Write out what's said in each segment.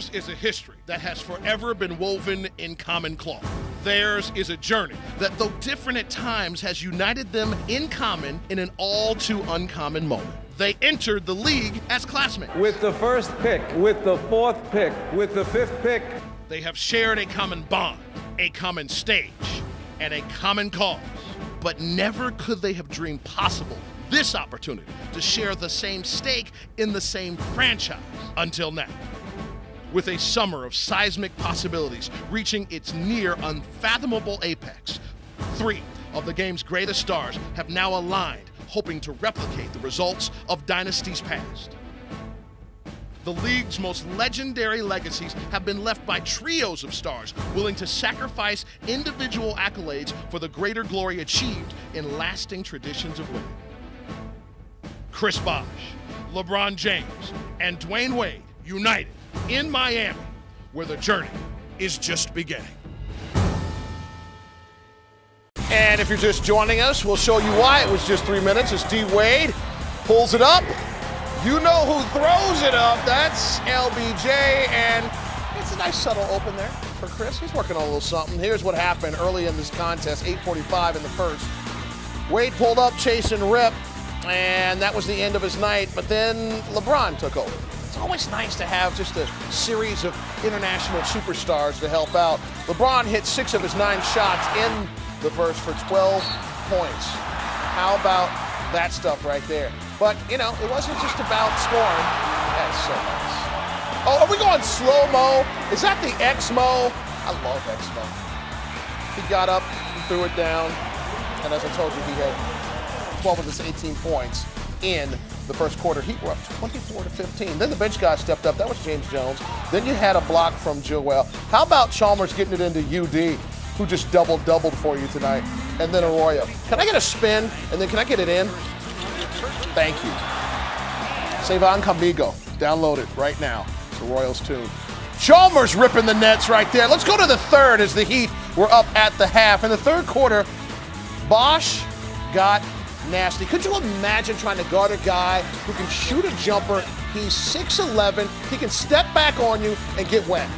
Ours is a history that has forever been woven in common cloth. Theirs is a journey that, though different at times, has united them in common in an all too uncommon moment. They entered the league as classmates. With the first pick, with the fourth pick, with the fifth pick. They have shared a common bond, a common stage, and a common cause. But never could they have dreamed possible this opportunity to share the same stake in the same franchise until now. With a summer of seismic possibilities reaching its near unfathomable apex, 3 of the game's greatest stars have now aligned, hoping to replicate the results of dynasties past. The league's most legendary legacies have been left by trios of stars willing to sacrifice individual accolades for the greater glory achieved in lasting traditions of winning. Chris Bosh, LeBron James, and Dwayne Wade united in Miami, where the journey is just beginning. And if you're just joining us, we'll show you why it was just 3 minutes as D. Wade pulls it up. You know who throws it up. That's LBJ, and it's a nice subtle open there for Chris. He's working on a little something. Here's what happened early in this contest, 8:45 in the first. Wade pulled up, chase and rip, and that was the end of his night, but then LeBron took over. It's always nice to have just a series of international superstars to help out. LeBron hit 6 of his 9 shots in the first for 12 points. How about that stuff right there? But, you know, it wasn't just about scoring. That's so nice. Oh, are we going slow-mo? Is that the X-mo? I love X-mo. He got up, he threw it down, and as I told you, he had 12 of his 18 points in the first quarter. Heat were up 24-15. Then the bench guy stepped up. That was James Jones. Then you had a block from Joel. How about Chalmers getting it into UD, who just doubled for you tonight? And then Arroyo. Can I get a spin, and then can I get it in? Thank you. Savon Camigo. Download it right now. It's the Royals tune. Chalmers ripping the nets right there. Let's go to the third as the Heat were up at the half. In the third quarter, Bosh got nasty. Could you imagine trying to guard a guy who can shoot a jumper? He's 6'11". He can step back on you and get wet.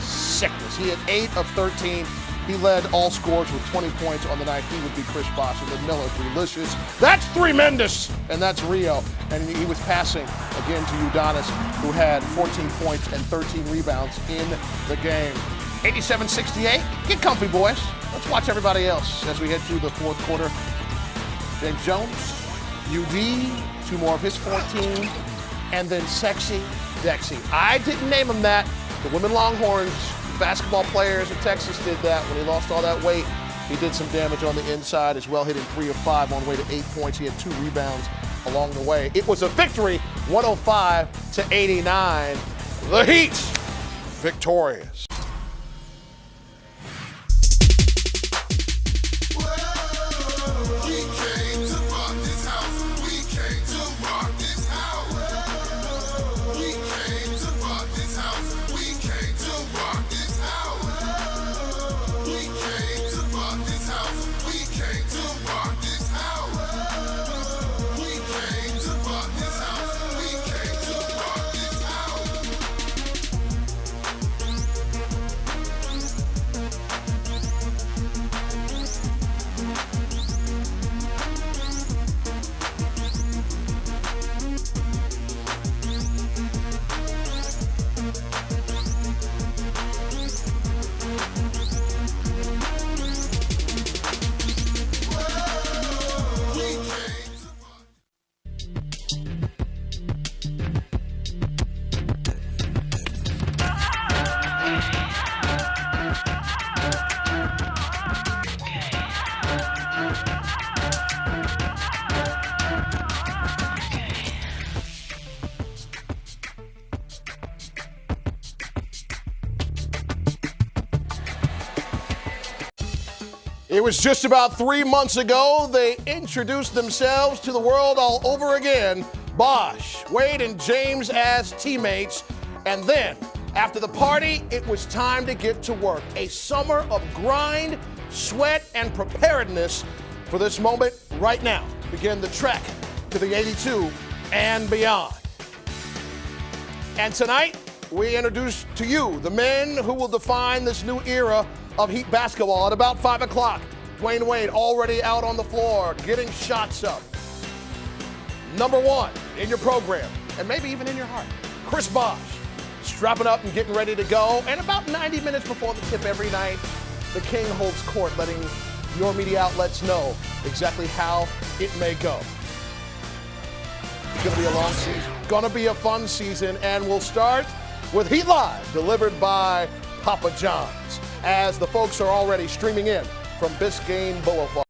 Sickness. He had 8 of 13. He led all scorers with 20 points on the night. He would be Chris Bosh, and then Miller, delicious. That's tremendous, and that's Rio. And he was passing again to Udonis, who had 14 points and 13 rebounds in the game. 87-68. Get comfy, boys. Let's watch everybody else as we head through the fourth quarter. James Jones, UD, 2 more of his 14, and then Sexy Dexy. I didn't name him that. The women Longhorns basketball players in Texas did that when he lost all that weight. He did some damage on the inside as well, hitting 3 of 5 on the way to 8 points. He had 2 rebounds along the way. It was a victory, 105-89. The Heat victorious. It was just about 3 months ago they introduced themselves to the world all over again. Bosh, Wade, and James as teammates. And then, after the party, it was time to get to work. A summer of grind, sweat, and preparedness for this moment right now. Begin the trek to the 82 and beyond. And tonight, we introduce to you the men who will define this new era of Heat basketball at about 5 o'clock. Dwayne Wade already out on the floor, getting shots up. Number one in your program, and maybe even in your heart, Chris Bosh, strapping up and getting ready to go. And about 90 minutes before the tip every night, the King holds court, letting your media outlets know exactly how it may go. It's going to be a long season, going to be a fun season, and we'll start with Heat Live, delivered by Papa John's, as the folks are already streaming in from Biscayne Boulevard.